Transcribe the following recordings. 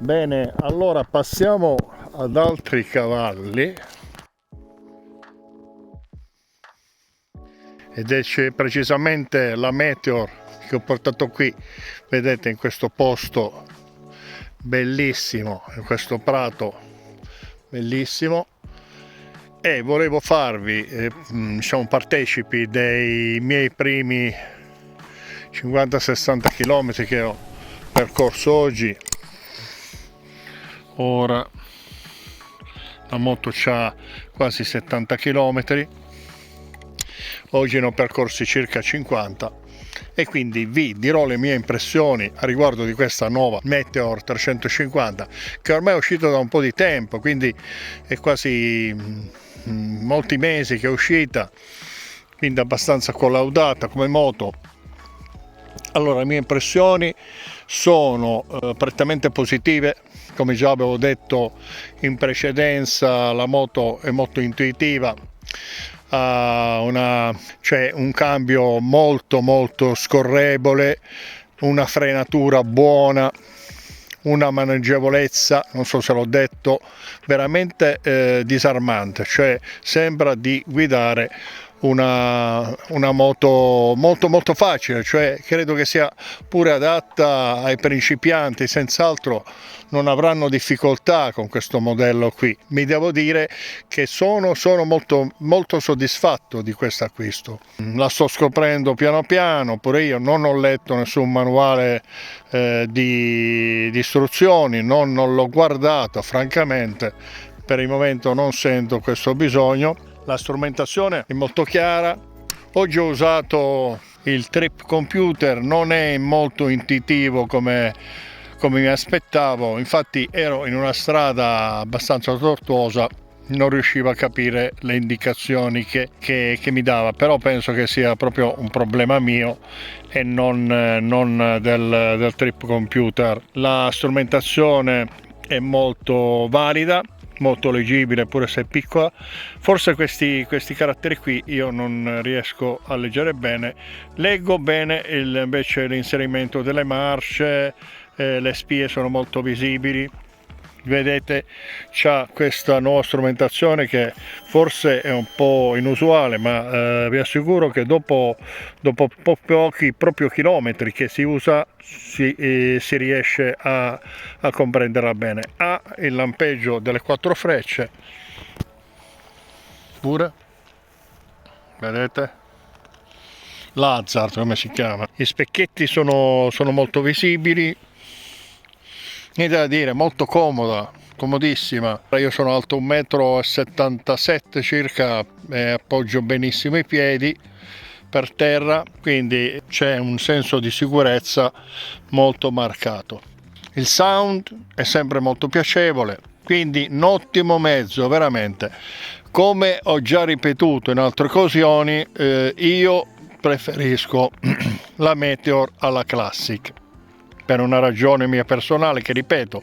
Bene, allora passiamo ad altri cavalli ed è precisamente la Meteor che ho portato qui, vedete, in questo posto bellissimo, in questo prato bellissimo, e volevo farvi diciamo partecipi dei miei primi 50-60 km che ho percorso oggi. Ora la moto c'ha quasi 70 km, oggi ne ho percorsi circa 50 e quindi vi dirò le mie impressioni a riguardo di questa nuova Meteor 350 che ormai è uscita da un po' di tempo, quindi è quasi molti mesi che è uscita, quindi abbastanza collaudata come moto. Allora, le mie impressioni sono prettamente positive. Come già avevo detto in precedenza, la moto è molto intuitiva, ha c'è un cambio molto scorrevole, una frenatura buona, una maneggevolezza, non so se l'ho detto, veramente disarmante, cioè sembra di guidare una moto molto facile, cioè credo che sia pure adatta ai principianti, senz'altro non avranno difficoltà con questo modello qui. Mi devo dire che sono molto soddisfatto di questo acquisto. La sto scoprendo piano piano, pure io non ho letto nessun manuale di istruzioni, non l'ho guardato, francamente per il momento non sento questo bisogno. La strumentazione è molto chiara. Oggi ho usato il trip computer, non è molto intuitivo come mi aspettavo, infatti ero in una strada abbastanza tortuosa, non riuscivo a capire le indicazioni che mi dava, però penso che sia proprio un problema mio e non del trip computer. La strumentazione è molto valida, molto leggibile pure se è piccola. Forse questi caratteri qui io non riesco a leggere bene. Leggo bene invece l'inserimento delle marce, le spie sono molto visibili. Vedete, c'ha questa nuova strumentazione che forse è un po' inusuale, ma vi assicuro che dopo pochi proprio chilometri che si usa si riesce a comprenderla bene. Ha il lampeggio delle 4 frecce pure, vedete, l'hazard come si chiama. I specchietti sono molto visibili. Niente da dire, molto comoda, comodissima. Io sono alto 1,77 m circa e appoggio benissimo i piedi per terra, quindi c'è un senso di sicurezza molto marcato. Il sound è sempre molto piacevole, quindi un ottimo mezzo, veramente. Come ho già ripetuto in altre occasioni, io preferisco la Meteor alla Classic, per una ragione mia personale che, ripeto,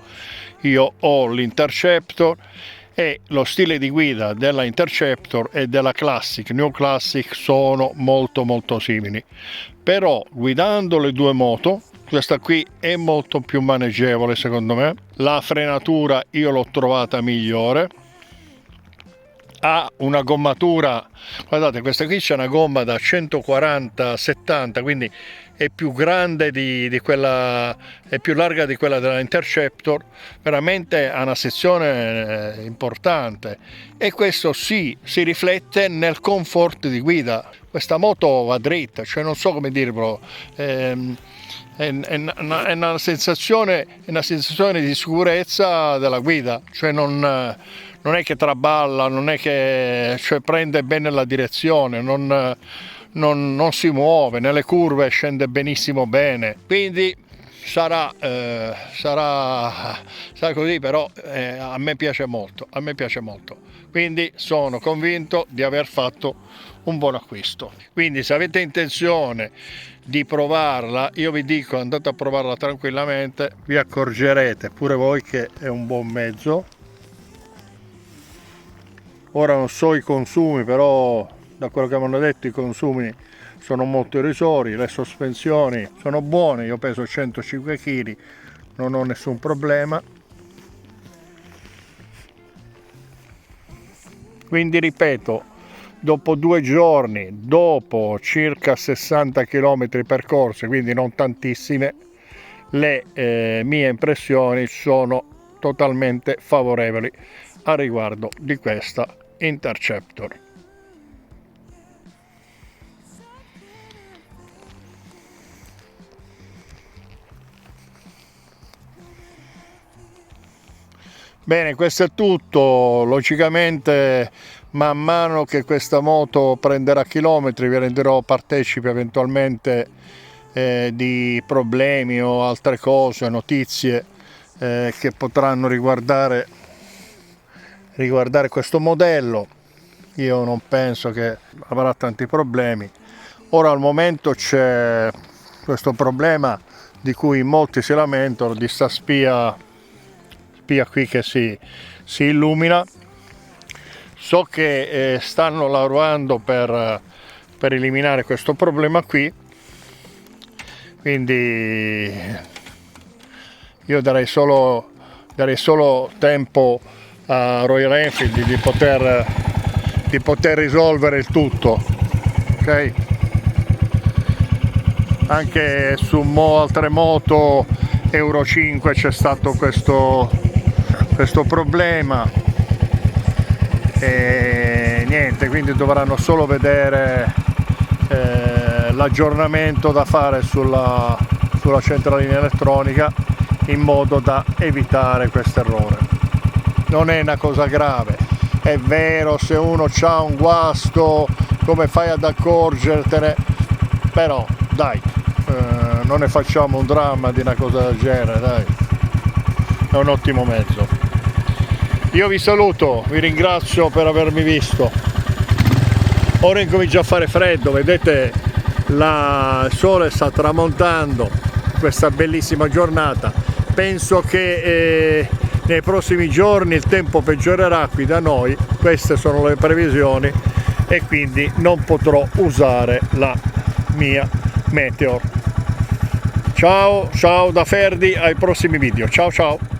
io ho l'Interceptor e lo stile di guida della Interceptor e della Classic, New Classic, sono molto simili, però guidando le due moto questa qui è molto più maneggevole secondo me. La frenatura io l'ho trovata migliore, ha una gommatura, guardate, questa qui c'è una gomma da 140-70, quindi è più grande di quella, è più larga di quella della Interceptor, veramente ha una sezione importante e questo si riflette nel comfort di guida. Questa moto va dritta, cioè non so come dirvelo, è una sensazione di sicurezza della guida, cioè non è che traballa, non è che, cioè, prende bene la direzione, non si muove, nelle curve scende benissimo bene, quindi sarà così, però a me piace molto, quindi sono convinto di aver fatto un buon acquisto. Quindi se avete intenzione di provarla, io vi dico, andate a provarla tranquillamente, vi accorgerete pure voi che è un buon mezzo. Ora non so i consumi, però da quello che mi hanno detto i consumi sono molto irrisori, le sospensioni sono buone, io peso 105 kg, non ho nessun problema, Quindi ripeto, dopo 2 giorni, dopo circa 60 km percorsi, quindi non tantissime, le mie impressioni sono totalmente favorevoli a riguardo di questa Interceptor. Bene, questo è tutto. Logicamente man mano che questa moto prenderà chilometri vi renderò partecipe eventualmente di problemi o altre cose, notizie che potranno riguardare questo modello. Io non penso che avrà tanti problemi. Ora al momento c'è questo problema di cui molti si lamentano, di sta spia qui che si illumina. So che stanno lavorando per eliminare questo problema qui, quindi io darei solo tempo a Royal Enfield di poter risolvere il tutto, ok? Anche su altre moto Euro 5 c'è stato questo problema e niente, quindi dovranno solo vedere l'aggiornamento da fare sulla centralina elettronica in modo da evitare questo errore. Non è una cosa grave, è vero, se uno ha un guasto come fai ad accorgertene, però dai, non ne facciamo un dramma di una cosa del genere, dai, è un ottimo mezzo. Io vi saluto, vi ringrazio per avermi visto. Ora incomincia a fare freddo, vedete il sole sta tramontando, questa bellissima giornata. Penso che nei prossimi giorni il tempo peggiorerà qui da noi, queste sono le previsioni e quindi non potrò usare la mia Meteor. Ciao da Ferdi, ai prossimi video, ciao.